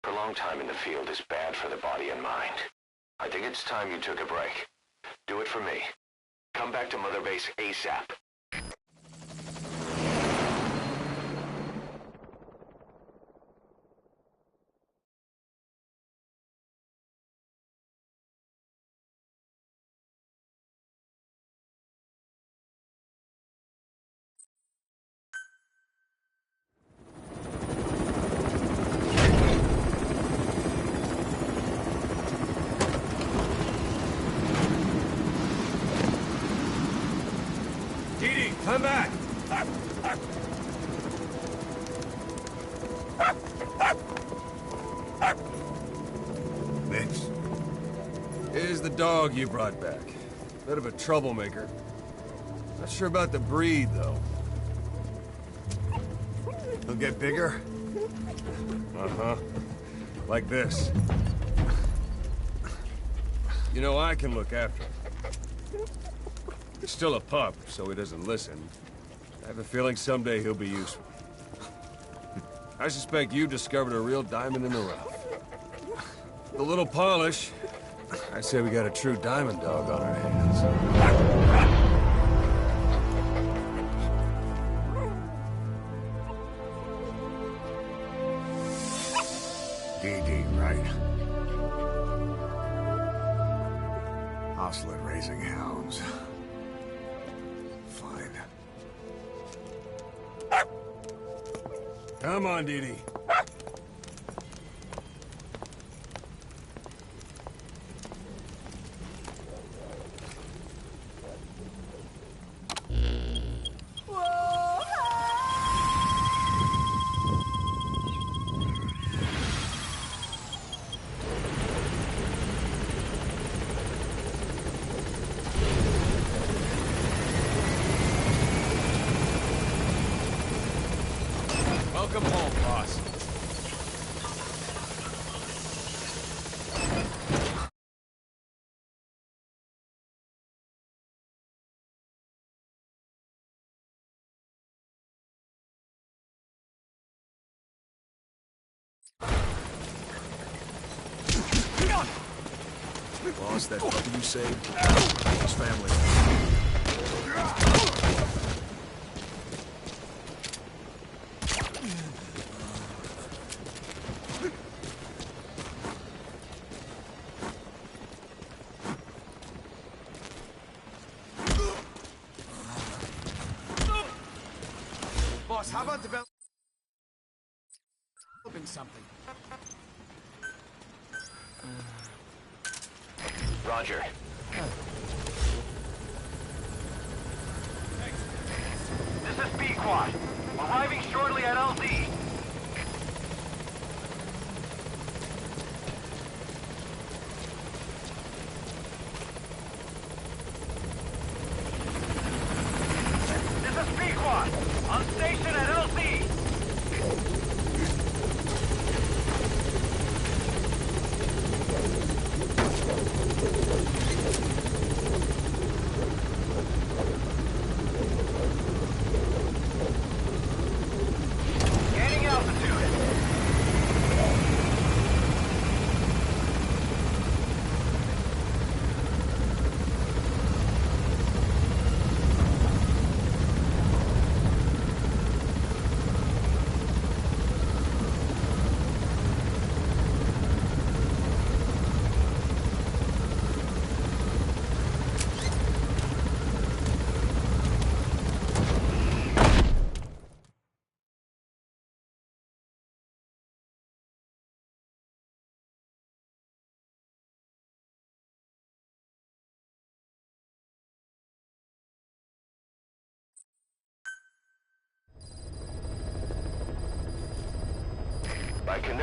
Speaker 1: Prolonged time in the field is bad for the body and mind. I think it's time you took a break. Do it for me. Come back to Mother Base ASAP.
Speaker 6: Come back! Mix.
Speaker 8: Here's the dog you brought back. Bit of a troublemaker. Not sure about the breed, though.
Speaker 6: He'll get bigger?
Speaker 8: Uh-huh. Like this. You know, I can look after him. He's still a pup, so he doesn't listen. I have a feeling someday he'll be useful. I suspect you discovered a real diamond in the rough. With a little polish, I'd say we got a true diamond dog on our hands.
Speaker 6: DD, right? Hostile at raising hounds. Fine.
Speaker 8: Come on, Dee Dee. Welcome home, boss.
Speaker 6: Boss, that puppy you saved? His family.
Speaker 8: Boss, how about developing something?
Speaker 1: Roger.
Speaker 7: This is B-Quad. Arriving shortly at LZ. This is B-Quad. On station at LZ. Gaining altitude.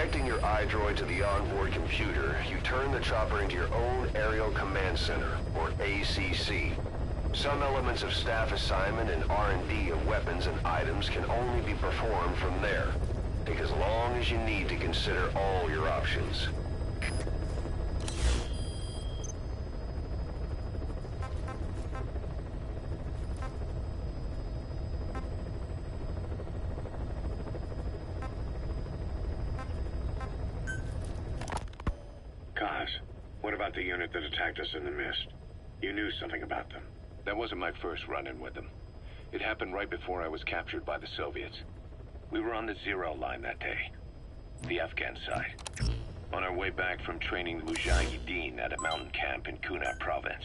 Speaker 1: Connecting your iDroid to the onboard computer, you turn the chopper into your own Aerial Command Center, or ACC. Some elements of staff assignment and R&D of weapons and items can only be performed from there. Take as long as you need to consider all your options.
Speaker 5: Kaz, what about the unit that attacked us in the mist? You knew something about them.
Speaker 2: That wasn't my first run-in with them. It happened right before I was captured by the Soviets. We were on the Zero line that day, the Afghan side, on our way back from training the Mujahideen at a mountain camp in Kunat province.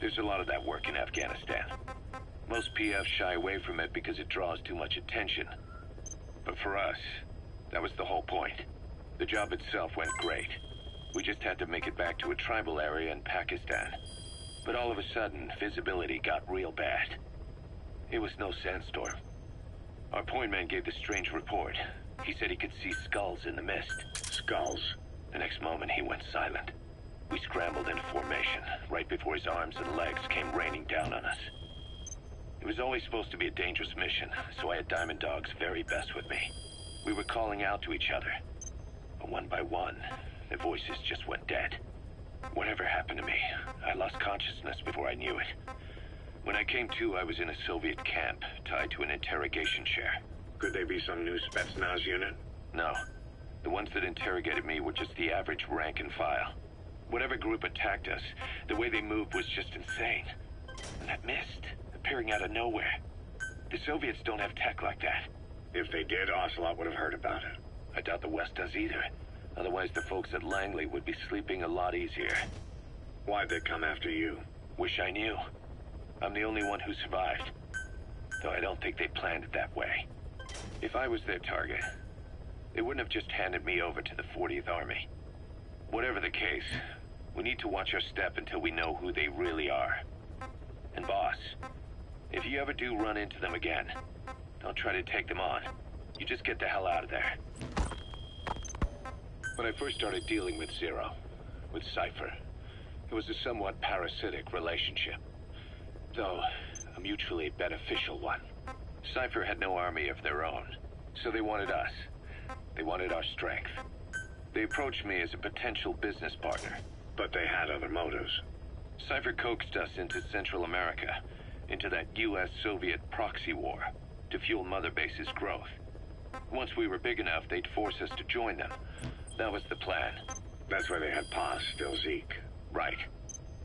Speaker 2: There's a lot of that work in Afghanistan. Most PFs shy away from it because it draws too much attention. But for us, that was the whole point. The job itself went great. We just had to make it back to a tribal area in Pakistan. But all of a sudden, visibility got real bad. It was no sandstorm. Our point man gave this strange report. He said he could see skulls in the mist.
Speaker 5: Skulls?
Speaker 2: The next moment, he went silent. We scrambled into formation, right before his arms and legs came raining down on us. It was always supposed to be a dangerous mission, so I had Diamond Dog's very best with me. We were calling out to each other. But one by one, the voices just went dead. Whatever happened to me, I lost consciousness before I knew it. When I came to, I was in a Soviet camp, tied to an interrogation chair.
Speaker 5: Could they be some new Spetsnaz unit?
Speaker 2: No. The ones that interrogated me were just the average rank and file. Whatever group attacked us, the way they moved was just insane. And that mist, appearing out of nowhere. The Soviets don't have tech like that.
Speaker 5: If they did, Ocelot would have heard about it.
Speaker 2: I doubt the West does either. Otherwise, the folks at Langley would be sleeping a lot easier.
Speaker 5: Why'd they come after you?
Speaker 2: Wish I knew. I'm the only one who survived. Though I don't think they planned it that way. If I was their target, they wouldn't have just handed me over to the 40th Army. Whatever the case, we need to watch our step until we know who they really are. And boss, if you ever do run into them again, don't try to take them on. You just get the hell out of there. When I first started dealing with Zero, with Cypher, it was a somewhat parasitic relationship. Though, a mutually beneficial one. Cypher had no army of their own, so they wanted us. They wanted our strength. They approached me as a potential business partner.
Speaker 5: But they had other motives.
Speaker 2: Cypher coaxed us into Central America, into that US-Soviet proxy war, to fuel Mother Base's growth. Once we were big enough, they'd force us to join them. That was the plan.
Speaker 5: That's why they had Paz, still Zeke.
Speaker 2: Right.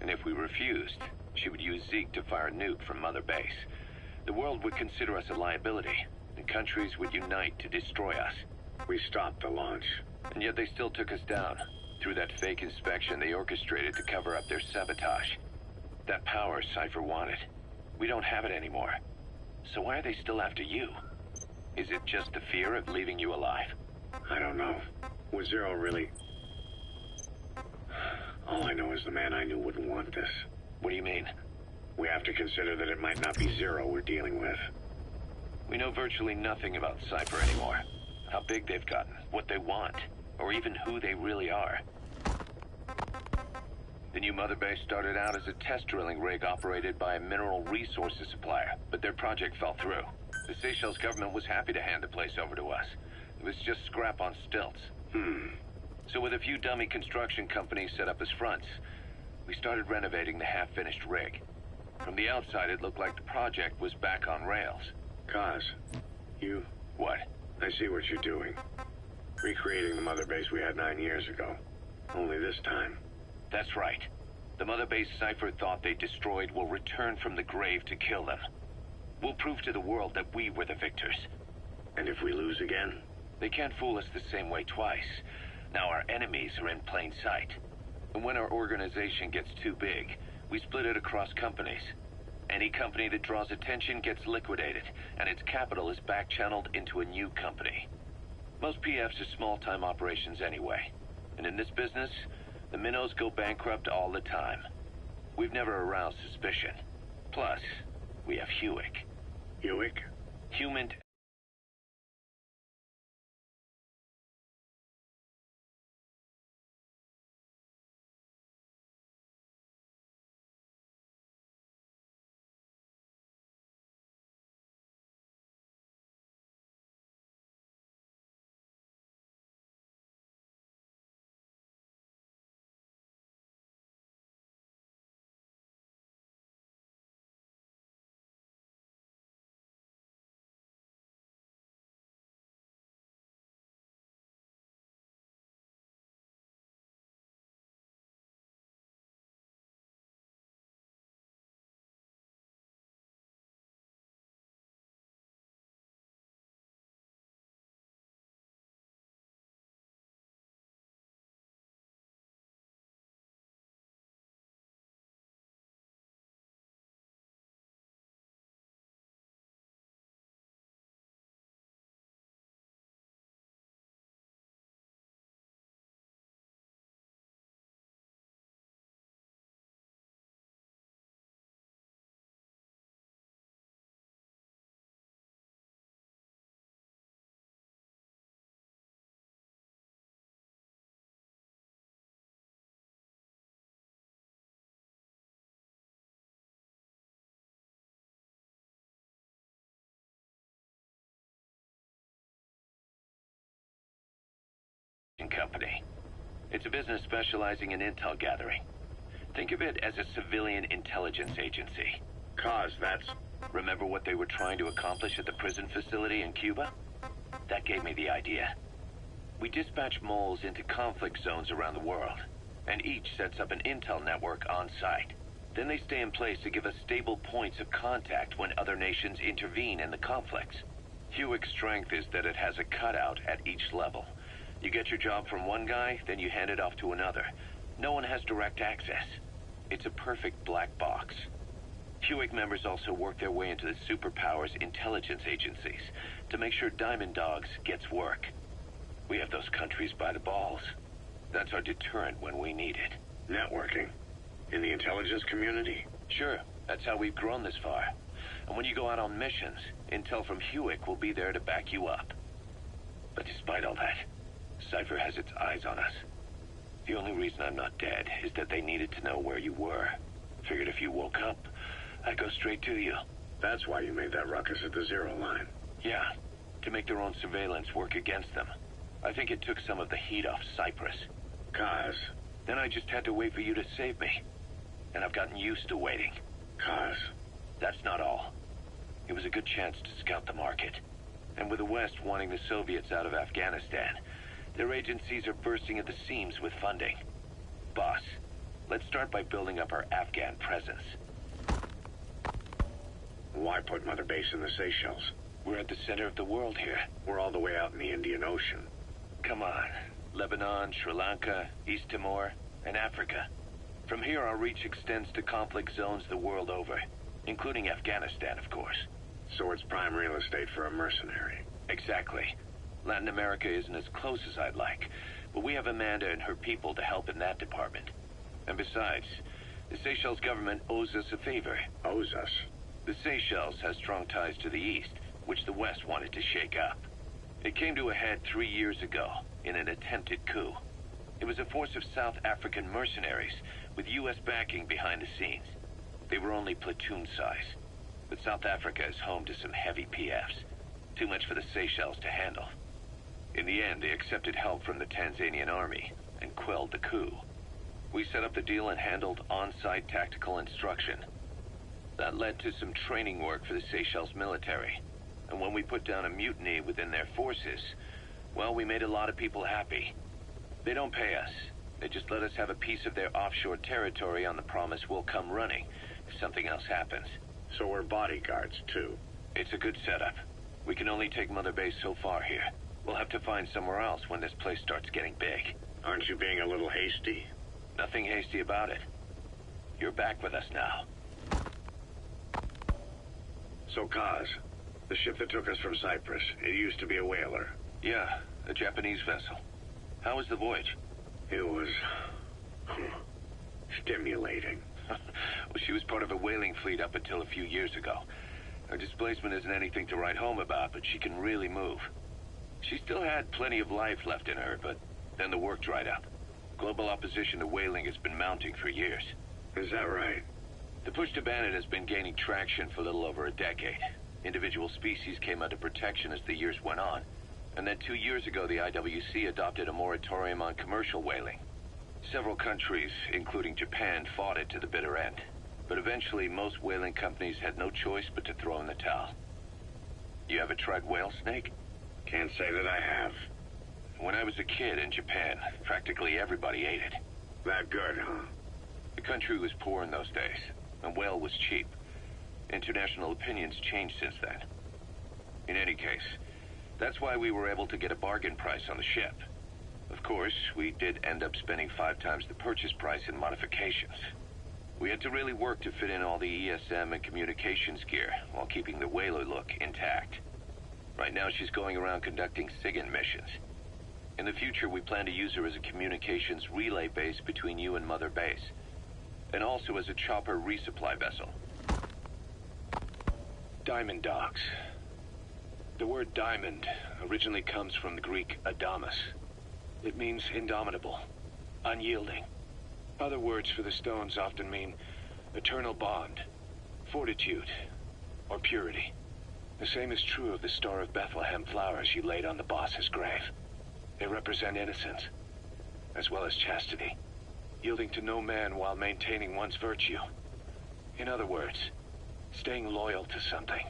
Speaker 2: And if we refused, she would use Zeke to fire a nuke from Mother Base. The world would consider us a liability, and countries would unite to destroy us.
Speaker 5: We stopped the launch.
Speaker 2: And yet they still took us down. Through that fake inspection they orchestrated to cover up their sabotage. That power Cypher wanted. We don't have it anymore. So why are they still after you? Is it just the fear of leaving you alive?
Speaker 5: I don't know. Was Zero really... All I know is the man I knew wouldn't want this.
Speaker 2: What do you mean?
Speaker 5: We have to consider that it might not be Zero we're dealing with.
Speaker 2: We know virtually nothing about Cypher anymore. How big they've gotten, what they want, or even who they really are. The new Mother Base started out as a test drilling rig operated by a mineral resources supplier, but their project fell through. The Seychelles government was happy to hand the place over to us. It was just scrap on stilts. So with a few dummy construction companies set up as fronts, we started renovating the half-finished rig. From the outside, it looked like the project was back on rails.
Speaker 5: Kaz, you...
Speaker 2: What?
Speaker 5: I see what you're doing. Recreating the Mother Base we had 9 years ago. Only this time.
Speaker 2: That's right. The Mother Base Cypher thought they destroyed will return from the grave to kill them. We'll prove to the world that we were the victors.
Speaker 5: And if we lose again?
Speaker 2: They can't fool us the same way twice. Now our enemies are in plain sight. And when our organization gets too big, we split it across companies. Any company that draws attention gets liquidated, and its capital is back-channeled into a new company. Most PFs are small-time operations anyway. And in this business, the minnows go bankrupt all the time. We've never aroused suspicion. Plus, we have Hewick.
Speaker 5: Hewick?
Speaker 2: Human
Speaker 9: company. It's a business specializing in intel gathering. Think of it as a civilian intelligence agency.
Speaker 5: Cause that's...
Speaker 9: Remember what they were trying to accomplish at the prison facility in Cuba? That gave me the idea. We dispatch moles into conflict zones around the world, and each sets up an intel network on site. Then they stay in place to give us stable points of contact when other nations intervene in the conflicts. Hewick's strength is that it has a cutout at each level. You get your job from one guy, then you hand it off to another. No one has direct access. It's a perfect black box. Hewick members also work their way into the superpowers intelligence agencies to make sure Diamond Dogs gets work. We have those countries by the balls. That's our deterrent when we need it.
Speaker 5: networking. In the intelligence community?
Speaker 9: Sure, that's how we've grown this far. And when you go out on missions, intel from Hewick will be there to back you up. But despite all that, Cypher has its eyes on us. The only reason I'm not dead is that they needed to know where you were. Figured if you woke up, I'd go straight to you.
Speaker 5: That's why you made that ruckus at the Zero Line.
Speaker 9: Yeah, to make their own surveillance work against them. I think it took some of the heat off Cyprus.
Speaker 5: Kaz.
Speaker 9: Then I just had to wait for you to save me. And I've gotten used to waiting.
Speaker 5: Kaz.
Speaker 9: That's not all. It was a good chance to scout the market. And with the West wanting the Soviets out of Afghanistan, their agencies are bursting at the seams with funding. Boss, let's start by building up our Afghan presence.
Speaker 5: Why put Mother Base in the Seychelles?
Speaker 9: We're at the center of the world here.
Speaker 5: We're all the way out in the Indian Ocean.
Speaker 9: Come on. Lebanon, Sri Lanka, East Timor, and Africa. From here, our reach extends to conflict zones the world over, including Afghanistan, of course.
Speaker 5: So it's prime real estate for a mercenary.
Speaker 9: Exactly. Latin America isn't as close as I'd like, but we have Amanda and her people to help in that department. And besides, the Seychelles government owes us a favor.
Speaker 5: Owes us?
Speaker 9: The Seychelles has strong ties to the east, which the West wanted to shake up. It came to a head 3 years ago in an attempted coup. It was a force of South African mercenaries with U.S. backing behind the scenes. They were only platoon size, but South Africa is home to some heavy PFs. Too much for the Seychelles to handle. In the end, they accepted help from the Tanzanian army and quelled the coup. We set up the deal and handled on-site tactical instruction. That led to some training work for the Seychelles military. And when we put down a mutiny within their forces, well, we made a lot of people happy. They don't pay us. They just let us have a piece of their offshore territory on the promise we'll come running if something else happens.
Speaker 5: So we're bodyguards, too.
Speaker 9: It's a good setup. We can only take Mother Base so far here. We'll have to find somewhere else when this place starts getting big.
Speaker 5: Aren't you being a little hasty?
Speaker 9: Nothing hasty about it. You're back with us now.
Speaker 5: So, Kaz, the ship that took us from Cyprus, it used to be a whaler.
Speaker 9: Yeah, a Japanese vessel. How was the voyage?
Speaker 5: It was... stimulating.
Speaker 9: Well, she was part of a whaling fleet up until a few years ago. Her displacement isn't anything to write home about, but she can really move. She still had plenty of life left in her, but then the work dried up. Global opposition to whaling has been mounting for years.
Speaker 5: Is that right?
Speaker 9: The push to ban it has been gaining traction for a little over a decade. Individual species came under protection as the years went on. And then 2 years ago, the IWC adopted a moratorium on commercial whaling. Several countries, including Japan, fought it to the bitter end. But eventually, most whaling companies had no choice but to throw in the towel. You ever tried whale snake?
Speaker 5: Can't say that I have.
Speaker 9: When I was a kid in Japan, practically everybody ate it.
Speaker 5: That good, huh?
Speaker 9: The country was poor in those days, and whale was cheap. International opinions changed since then. In any case, that's why we were able to get a bargain price on the ship. Of course, we did end up spending 5 times the purchase price in modifications. We had to really work to fit in all the ESM and communications gear while keeping the whaler look intact. Right now, she's going around conducting SIGINT missions. In the future, we plan to use her as a communications relay base between you and Mother Base, and also as a chopper resupply vessel. Diamond Dogs. The word diamond originally comes from the Greek adamas. It means indomitable, unyielding. Other words for the stones often mean eternal bond, fortitude, or purity. The same is true of the Star of Bethlehem flowers you laid on the boss's grave. They represent innocence, as well as chastity, yielding to no man while maintaining one's virtue. In other words, staying loyal to something.